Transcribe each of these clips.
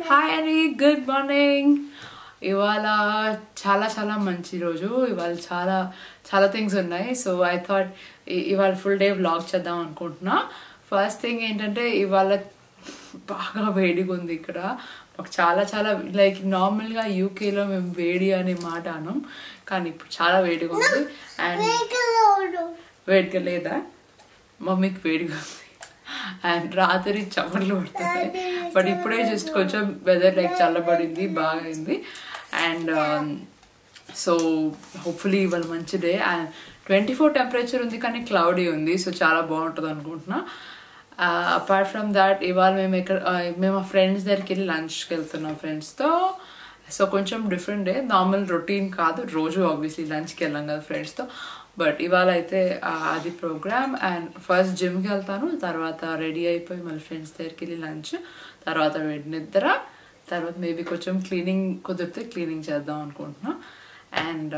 Hi అండి, good morning. ఇవాళ చాలా మంచి రోజు. ఇవాళ చాలా థింగ్స్ ఉన్నాయి. సో ఐ థాట్ ఇవాళ ఫుల్ డే వ్లాగ్ చేద్దాం అనుకుంటున్నా. ఫస్ట్ థింగ్ ఏంటంటే ఇవాళ బాగా వేడిగా ఉంది ఇక్కడ. మాకు చాలా లైక్ నార్మల్గా యూకేలో మేము వేడి అనే మాట అనం, కానీ ఇప్పుడు చాలా వేడిగా ఉంది. అండ్ వేడిగా లేదా మమ్మీకి వేడిగా ఉంది. అండ్ రాత్రి చెమటలు పడుతుంది. బట్ ఇప్పుడే జస్ట్ కొంచెం వెదర్ లైక్ చల్లబడింది, బాగా అయింది. అండ్ సో హోప్ఫుల్లీ ఇవాళ మంచి డే. అండ్ 24 టెంపరేచర్ ఉంది, కానీ క్లౌడీ ఉంది. సో చాలా బాగుంటుంది అనుకుంటున్నా. అపార్ట్ ఫ్రమ్ దాట్ ఇవాళ మేము మా ఫ్రెండ్స్ దగ్గరికి వెళ్ళి లంచ్కి వెళ్తున్నాం ఫ్రెండ్స్తో. సో కొంచెం డిఫరెంట్ డే, నార్మల్ రొటీన్ కాదు. రోజు ఆబ్వియస్లీ లంచ్కి వెళ్ళాం కదా ఫ్రెండ్స్తో. బట్ ఇవాళ అయితే అది ప్రోగ్రామ్. అండ్ ఫస్ట్ జిమ్కి వెళ్తాను, తర్వాత రెడీ అయిపోయి మళ్ళీ ఫ్రెండ్స్ దగ్గరికి వెళ్ళి లంచ్, తర్వాత నిద్ర, తర్వాత మేబీ కొంచెం క్లీనింగ్ కుదిరితే క్లీనింగ్ చేద్దాం అనుకుంటున్నా. అండ్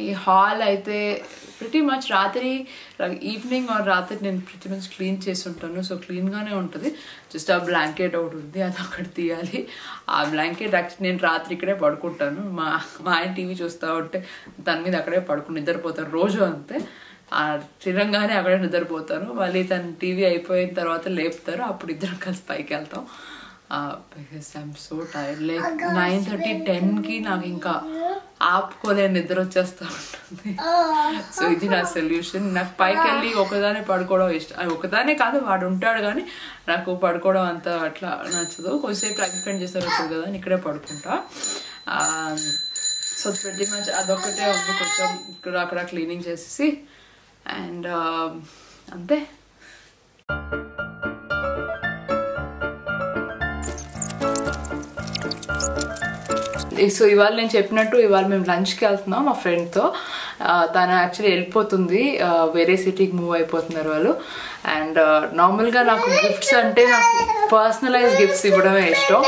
ఈ హాల్ అయితే ప్రిటీ మచ్ రాత్రి ఈవినింగ్ ఆర్ రాత్రి నేను ప్రిటీ మచ్ క్లీన్ చేసి ఉంటాను. సో క్లీన్గానే ఉంటుంది. జస్ట్ ఆ బ్లాంకెట్ ఒకటి ఉంది, అది అక్కడ తీయాలి. ఆ బ్లాంకెట్ యాక్చువల్లీ నేను రాత్రి ఇక్కడే పడుకుంటాను. మా ఆయన టీవీ చూస్తూ ఉంటే దాని మీద అక్కడే నిద్రపోతాను రోజు. అంతే, తినంగానే అక్కడే నిద్రపోతాను. మళ్ళీ తను టీవీ అయిపోయిన తర్వాత లేపుతారు, అప్పుడు ఇద్దరం కలిసి పైకి వెళ్తాం. Because I'm so tired. Like 9:30, 10కి నాకు ఇంకా ఆపుకోలేని నిద్ర వచ్చేస్తూ ఉంటుంది. సో ఇది నా సొల్యూషన్. నాకు పైకి వెళ్ళి ఒకదానే పడుకోవడం ఇష్టం. ఒకదానే కాదు, వాడు ఉంటాడు, కానీ నాకు పడుకోవడం అంత అట్లా నచ్చదు. కొంచెంసేపు టైం స్పెండ్ చేస్తారు కదా, ఇక్కడే పడుకుంటా. సో ప్రతి మచ్ అదొక్కటే ఉంది. కొంచెం ఇక్కడ అక్కడ క్లీనింగ్ చేసేసి అండ్ అంతే. సో ఇవాళ నేను చెప్పినట్టు ఇవాళ మేము లంచ్కి వెళ్తున్నాం మా ఫ్రెండ్తో. తను యాక్చువల్లీ వెళ్ళిపోతుంది, వేరే సిటీకి మూవ్ అయిపోతున్నారు వాళ్ళు. అండ్ నార్మల్గా నాకు గిఫ్ట్స్ అంటే నాకు పర్సనలైజ్ గిఫ్ట్స్ ఇవ్వడమే ఇష్టం.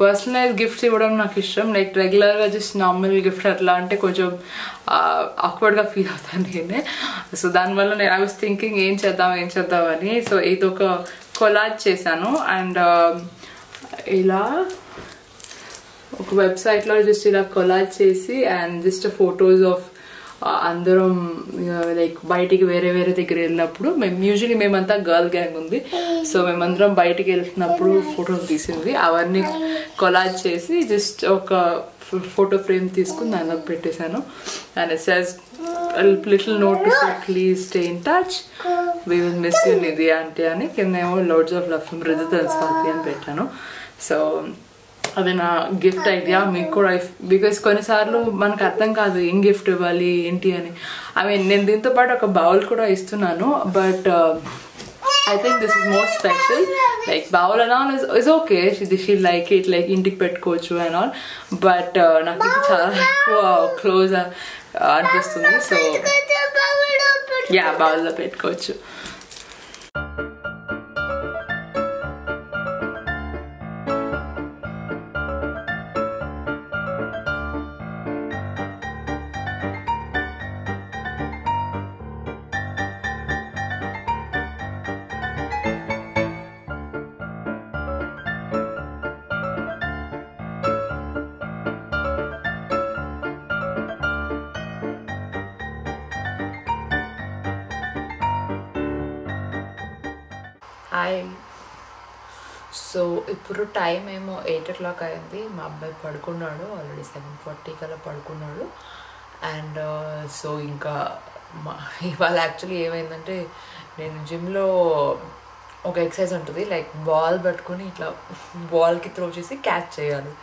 పర్సనలైజ్ గిఫ్ట్స్ ఇవ్వడం నాకు ఇష్టం. లైక్ రెగ్యులర్గా జస్ట్ నార్మల్ గిఫ్ట్ అట్లా అంటే కొంచెం ఆక్వర్డ్గా ఫీల్ అవుతాను నేనే. సో దానివల్ల నేను ఐ వాస్ థింకింగ్ ఏం చేద్దాం అని. సో ఇది ఒక కొలాజ్ చేశాను. అండ్ ఇలా ఒక వెబ్సైట్లో జస్ట్ ఇలా కొలాజ్ చేసి అండ్ జస్ట్ ఫొటోస్ ఆఫ్ అందరం లైక్ బయటికి వేరే దగ్గర వెళ్ళినప్పుడు మేమంతా గర్ల్ గ్యాంగ్ ఉంది. సో మేమందరం బయటికి వెళ్తున్నప్పుడు ఫోటోలు తీసింది, అవన్నీ కొలాజ్ చేసి జస్ట్ ఒక ఫోటో ఫ్రేమ్ తీసుకుని దానిలో పెట్టేశాను. And it says little note to say please stay in touch, we will miss you Nidhi aunty అని. కిందేమో loads of love from Rijitha Swathi అని పెట్టాను. సో అది నా గిఫ్ట్ ఐడియా. మీకు కూడా బికాస్ కొన్నిసార్లు మనకు అర్థం కాదు ఏం గిఫ్ట్ ఇవ్వాలి ఏంటి అని. నేను దీంతో పాటు ఒక బౌల్ కూడా ఇస్తున్నాను. But I think this is more special. Like bowl and all is okay, she like it, like ఇంటికి పెట్టుకోవచ్చు అండ్ ఆల్. బట్ నాకు ఇది చాలా ఎక్కువ క్లోజ్ అనిపిస్తుంది. సో యా, బౌల్లో పెట్టుకోవచ్చు. హాయ్. సో ఇప్పుడు టైం ఏమో 8 o'clock అయింది. మా అబ్బాయి పడుకున్నాడు ఆల్రెడీ, 7:40 కల్లా పడుకున్నాడు. అండ్ సో ఇంకా ఇవాళ యాక్చువల్లీ ఏమైందంటే, నేను జిమ్లో ఒక ఎక్సర్సైజ్ ఉంటుంది, లైక్ బాల్ పట్టుకొని ఇట్లా బాల్కి త్రో చేసి క్యాచ్ చేయాలి.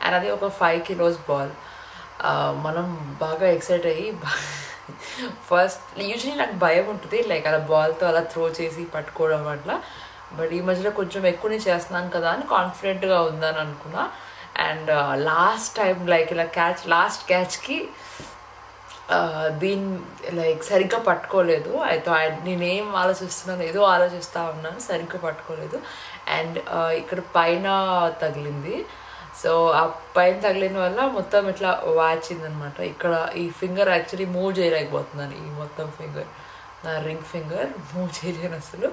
అండ్ అది ఒక 5 kilos బాల్. మనం బాగా ఎక్సైట్ అయ్యి ఫస్ట్ యూజువలీ నాకు భయం ఉంటుంది లైక్ అలా బాల్తో అలా త్రో చేసి పట్టుకోవడం అట్లా. బట్ ఈ మధ్యలో కొంచెం ఎక్కువనే చేస్తున్నాను కదా అని కాన్ఫిడెంట్గా ఉందని అనుకున్నా. అండ్ లాస్ట్ టైం లైక్ ఇలా లాస్ట్ క్యాచ్కి దీన్ని లైక్ సరిగ్గా పట్టుకోలేదు. అయితే నేనేం ఆలోచిస్తున్నాను, ఏదో ఆలోచిస్తూ ఉన్నాను, సరిగ్గా పట్టుకోలేదు. అండ్ ఇక్కడ పైన తగిలింది. సో ఆ పైన తగిలిన వల్ల మొత్తం ఇట్లా వాచింది అనమాట. ఇక్కడ ఈ ఫింగర్ యాక్చువల్లీ మూవ్ చేయలేకపోతున్నాను, ఈ మొత్తం ఫింగర్ నా రింగ్ ఫింగర్ మూవ్ చేయలేను అసలు.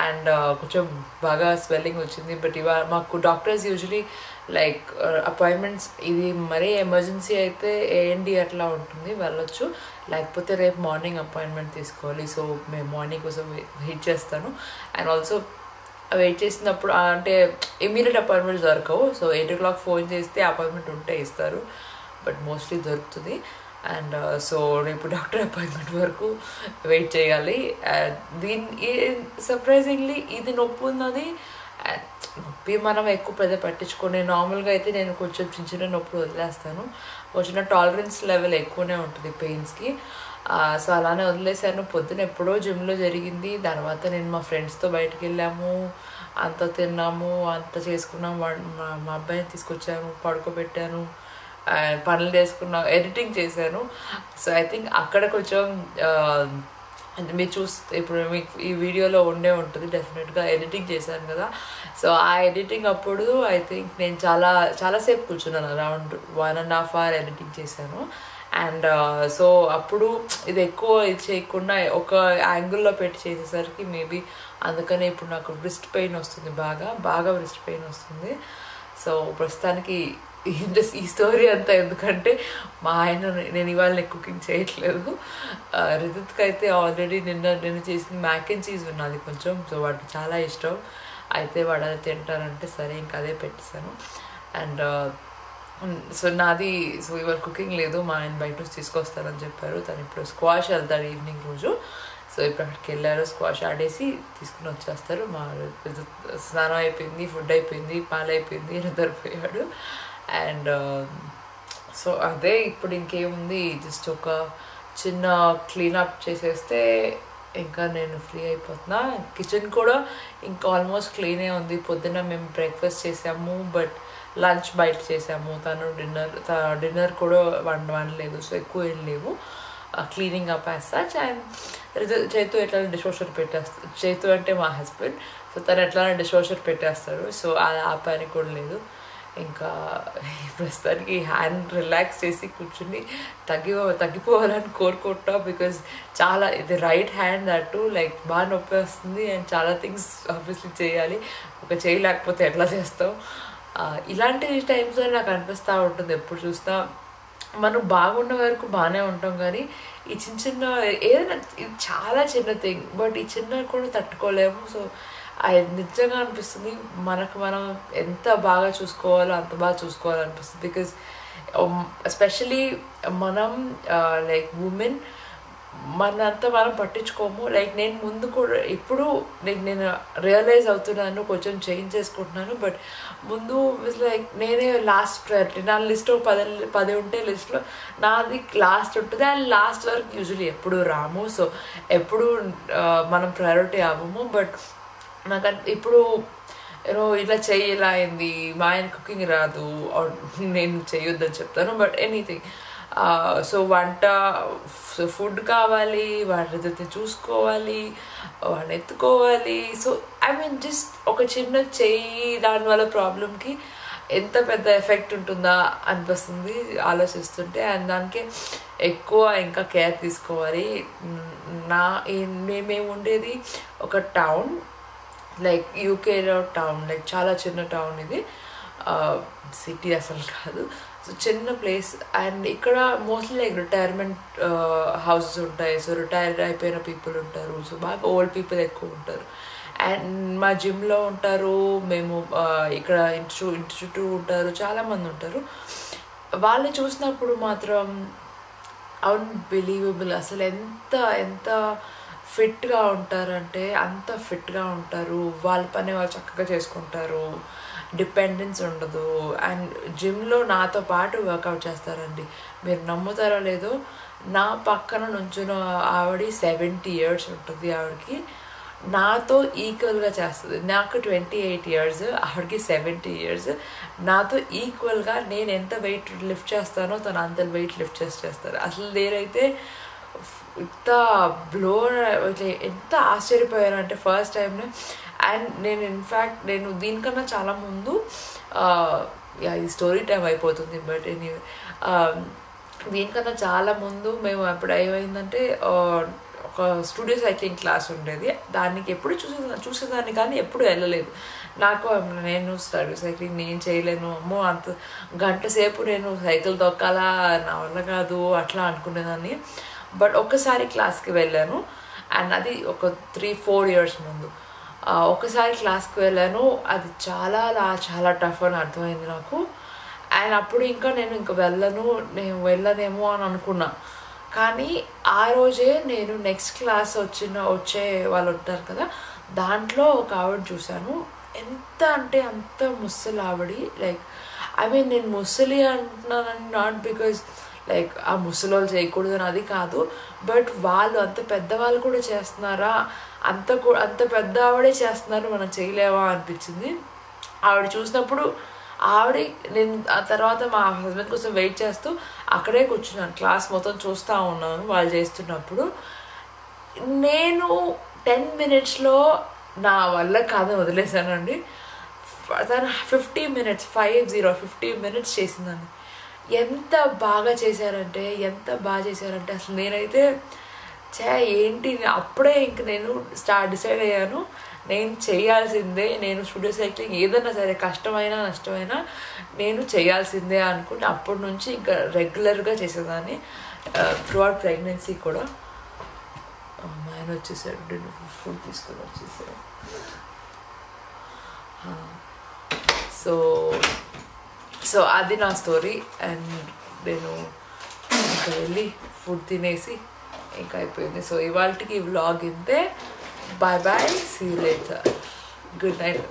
అండ్ కొంచెం బాగా స్వెల్లింగ్ వచ్చింది. బట్ ఇవాళ మాకు డాక్టర్స్ యూజువలీ లైక్ అపాయింట్మెంట్స్ ఇది మరీ ఎమర్జెన్సీ అయితే ఏఎండి అట్లా ఉంటుంది, వెళ్ళొచ్చు. లేకపోతే రేపు మార్నింగ్ అపాయింట్మెంట్ తీసుకోవాలి. సో మేము మార్నింగ్ కోసం వెయిట్ చేస్తాను. అండ్ ఆల్సో వెయిట్ చేసినప్పుడు అంటే ఇమీడియట్ అపాయింట్మెంట్స్ దొరకవు. సో 8 o'clock ఫోన్ చేస్తే అపాయింట్మెంట్ ఉంటే ఇస్తారు, బట్ మోస్ట్లీ దొరుకుతుంది. అండ్ సో రేపు డాక్టర్ అపాయింట్మెంట్ వరకు వెయిట్ చేయాలి. దీని సర్ప్రైజింగ్లీ ఇది నొప్పి ఉన్నది. నొప్పి మనం ఎక్కువ పెద్ద పట్టించుకొని నార్మల్గా అయితే నేను కొంచెం చిన్న చిన్న నొప్పులు వదిలేస్తాను. కొంచెం టాలరెన్స్ లెవెల్ ఎక్కువనే ఉంటుంది పెయిన్స్కి. సో అలానే వదిలేసాను. పొద్దున ఎప్పుడో జిమ్లో జరిగింది. తర్వాత నేను మా ఫ్రెండ్స్తో బయటకు వెళ్ళాము, అంత తిన్నాము, అంత చేసుకున్నాము. మా అబ్బాయిని తీసుకొచ్చాను, పడుకోబెట్టాను, పనులు చేసుకున్నాను, ఎడిటింగ్ చేశాను. సో ఐ థింక్ అక్కడ కొంచెం మీరు చూస్తే ఇప్పుడు మీకు ఈ వీడియోలో ఉండే ఉంటుంది డెఫినెట్గా ఎడిటింగ్ చేశాను కదా. సో ఆ ఎడిటింగ్ అప్పుడు ఐ థింక్ నేను చాలాసేపు కూర్చున్నాను, అరౌండ్ 1.5 hours ఎడిటింగ్ చేశాను. అండ్ సో అప్పుడు ఇది ఎక్కువ ఇది చేయకుండా ఒక యాంగిల్లో పెట్టి చేసేసరికి మేబీ అందుకనే ఇప్పుడు నాకు రిస్ట్ పెయిన్ వస్తుంది, బాగా రిస్ట్ పెయిన్ వస్తుంది. సో ప్రస్తుతానికి ఈ స్టోరీ అంతా ఎందుకంటే మా ఆయన నేను ఇవాళ కుకింగ్ చేయట్లేదు. రితిత్కి అయితే ఆల్రెడీ నిన్న చేసిన మ్యాక్ అండ్ చీజ్ ఉన్నది కొంచెం, సో వాడికి చాలా ఇష్టం. అయితే వాడు అది తింటారంటే సరే ఇంకా అదే పెట్టేశాను. అండ్ సో ఇవాళ కుకింగ్ లేదు, మా ఆయన బయట నుంచి తీసుకొస్తారని చెప్పారు. తను ఇప్పుడు స్క్వాష్ వెళ్తాడు ఈవినింగ్ రోజు. సో ఇప్పుడు అక్కడికి వెళ్ళారు, స్క్వాష్ ఆడేసి తీసుకుని వచ్చేస్తారు. మా స్నానం అయిపోయింది, ఫుడ్ అయిపోయింది, పాలు అయిపోయింది, నిద్రపోయాడు. అండ్ సో అదే ఇప్పుడు ఇంకేముంది, జస్ట్ ఒక చిన్న క్లీనప్ చేసేస్తే ఇంకా నేను ఫ్రీ అయిపోతున్నా. కిచెన్ కూడా ఇంకా ఆల్మోస్ట్ క్లీనే ఉంది. పొద్దున్న మేము బ్రేక్ఫాస్ట్ చేసాము, బట్ లంచ్ బయట చేసాము. తను డిన్నర్ కూడా వండలేదు. సో ఎక్కువ ఏం లేవు, cleaning up as such. And Chaitu ఎట్లా డిష్ వాషర్ పెట్టేస్తాడు. చైతు అంటే మా హస్బెండ్. సో తను ఎట్లా డిష్ వాషర్ పెట్టేస్తాడు. సో ఆ పని కూడా లేదు. ఇంకా ప్రస్తుతానికి హ్యాండ్ రిలాక్స్ చేసి కూర్చుని తగ్గిపోవాలని కోరుకుంటా. బికాజ్ చాలా ఇది రైట్ హ్యాండ్ అటు లైక్ బాగా నొప్పి వస్తుంది. అండ్ చాలా థింగ్స్ ఆబ్వియస్లీ చేయాలి, ఒక చేయలేకపోతే ఎట్లా చేస్తాం. ఇలాంటి టైమ్స్లో నాకు అనిపిస్తూ ఉంటుంది, ఎప్పుడు చూసినా మనం బాగున్న వరకు బాగానే ఉంటాం, కానీ ఈ చిన్న ఏదైనా ఇది చాలా చిన్న థింగ్, బట్ ఈ చిన్న కూడా తట్టుకోలేము. సో అది నిజంగా అనిపిస్తుంది మనం ఎంత బాగా చూసుకోవాలో అంత బాగా చూసుకోవాలనిపిస్తుంది. బికాజ్ ఎస్పెషలీ మనం లైక్ ఉమెన్ మనంతా మనం పట్టించుకోము. లైక్ నేను ముందు కూడా ఇప్పుడు నేను రియలైజ్ అవుతున్నాను, కొంచెం చేంజ్ చేసుకుంటున్నాను. బట్ ముందు లైక్ నేనే లాస్ట్ ప్రయారిటీ. నా లిస్ట్లో 10 ఉంటే లిస్ట్లో నాది లాస్ట్ ఉంటుంది. అండ్ లాస్ట్ వరకు యూజువలీ ఎప్పుడు రాము. సో ఎప్పుడు మనం ప్రయారిటీ అవ్వము. బట్ నాకు ఇప్పుడు ఇలా ఇలా అయింది, మా ఆయన కుకింగ్ రాదు, నేను చేయొద్దని చెప్తాను. బట్ ఎనీథింగ్ సో వంట ఫుడ్ కావాలి, వాడిని చూసుకోవాలి, వాడిని ఎత్తుకోవాలి. సో ఐ మీన్ జస్ట్ ఒక చిన్న చెయ్యి దానివల్ల ప్రాబ్లంకి ఎంత పెద్ద ఎఫెక్ట్ ఉంటుందా అనిపిస్తుంది ఆలోచిస్తుంటే. అండ్ దానికి ఎక్కువ ఇంకా కేర్ తీసుకోవాలి. మేము ఉండేది ఒక టౌన్, లైక్ యూకేలో టౌన్, లైక్ చాలా చిన్న టౌన్ ఇది, సిటీ అసలు కాదు. సో చిన్న ప్లేస్. అండ్ ఇక్కడ మోస్ట్లీ లైక్ రిటైర్మెంట్ హౌసెస్ ఉంటాయి. సో రిటైర్డ్ అయిపోయిన పీపుల్ ఉంటారు. సో బాగా ఓల్డ్ పీపుల్ ఎక్కువ ఉంటారు. అండ్ మా జిమ్లో ఉంటారు, మేము ఇక్కడ ఇంటి చుట్టూ ఉంటారు, చాలామంది ఉంటారు. వాళ్ళని చూసినప్పుడు మాత్రం అన్బిలీవబుల్, అసలు ఎంత ఫిట్గా ఉంటారంటే అంత ఫిట్గా ఉంటారు. వాళ్ళ పని వాళ్ళు చక్కగా చేసుకుంటారు, డిపెండెన్స్ ఉండదు. అండ్ జిమ్లో నాతో పాటు వర్కౌట్ చేస్తారండి. మీరు నమ్ముతారో లేదో, నా పక్కన నుంచిన ఆవిడ 70 years ఉంటుంది. ఆవిడకి నాతో ఈక్వల్గా చేస్తుంది. నాకు 28 years, ఆవిడకి 70 years. నాతో ఈక్వల్గా నేను ఎంత వెయిట్ లిఫ్ట్ చేస్తానో తను అంత వెయిట్ లిఫ్ట్ చేస్తారు. అసలు నేనైతే ఇంత ఎంత ఆశ్చర్యపోయానంటే ఫస్ట్ టైంలో. అండ్ నేను ఇన్ఫ్యాక్ట్ దీనికన్నా చాలా ముందు ఇది స్టోరీ టైం అయిపోతుంది, బట్ దీనికన్నా చాలా ముందు మేము అప్పుడు ఏమైందంటే ఒక స్టూడియో సైక్లింగ్ క్లాస్ ఉండేది. దానికి ఎప్పుడు చూసేదాన్ని కానీ ఎప్పుడు వెళ్ళలేదు. నేను స్టూడియో సైక్లింగ్ నేను చేయలేను, అమ్మో అంత గంట సేపు నేను సైకిల్ తొక్కాలా, నా వల్ల కాదు అట్లా అనుకునేదాన్ని. బట్ ఒక్కసారి క్లాస్కి వెళ్ళాను, అండ్ అది ఒక 3-4 years ముందు. ఒకసారి క్లాస్కి వెళ్ళాను, అది చాలా టఫ్ అని అర్థమైంది నాకు. అండ్ అప్పుడు నేను వెళ్ళనేమో అని అనుకున్నా. కానీ ఆ రోజే నేను నెక్స్ట్ క్లాస్ వచ్చే వాళ్ళు ఉంటారు కదా, దాంట్లో ఒక ఆవిడ చూశాను. ఎంత అంటే అంత ముసలి ఆవిడ. లైక్ నేను ముసలి అంటున్నాను నాట్ బికాజ్ లైక్ ఆ ముసలి వాళ్ళు చేయకూడదు అని అది కాదు, బట్ వాళ్ళు అంత పెద్దవాళ్ళు కూడా చేస్తున్నారా, అంత పెద్ద ఆవిడే చేస్తున్నారు, మనం చేయలేవా అనిపించింది. ఆవిడ చూసినప్పుడు నేను ఆ తర్వాత మా హస్బెండ్ కోసం వెయిట్ చేస్తూ అక్కడే కూర్చున్నాను, క్లాస్ మొత్తం చూస్తూ ఉన్నాను వాళ్ళు చేస్తున్నప్పుడు. నేను 10 minutesలో నా వల్ల కాదని వదిలేసానండి. తను 50 minutes చేసిందని. ఎంత బాగా చేశారంటే అసలు నేనైతే ఏంటి అప్పుడే నేను డిసైడ్ అయ్యాను, నేను చేయాల్సిందే, నేను స్టూడియో సైక్లింగ్ ఏదైనా సరే కష్టమైనా నష్టమైనా నేను చేయాల్సిందే అనుకుంటే అప్పటి నుంచి ఇంకా రెగ్యులర్గా చేసేదాన్ని. త్రూఅవుట్ ప్రెగ్నెన్సీ కూడా. ఆయన వచ్చేసాడు, నేను ఫుడ్ తీసుకొని వచ్చేసాడు. సో అది నా స్టోరీ. అండ్ నేను ఇంకా వెళ్ళి ఫుడ్ తినేసి ఇంకా అయిపోయింది. సో ఇవాళకి ఈ వ్లాగ్ ఇంతే. Bye, see you later, good night.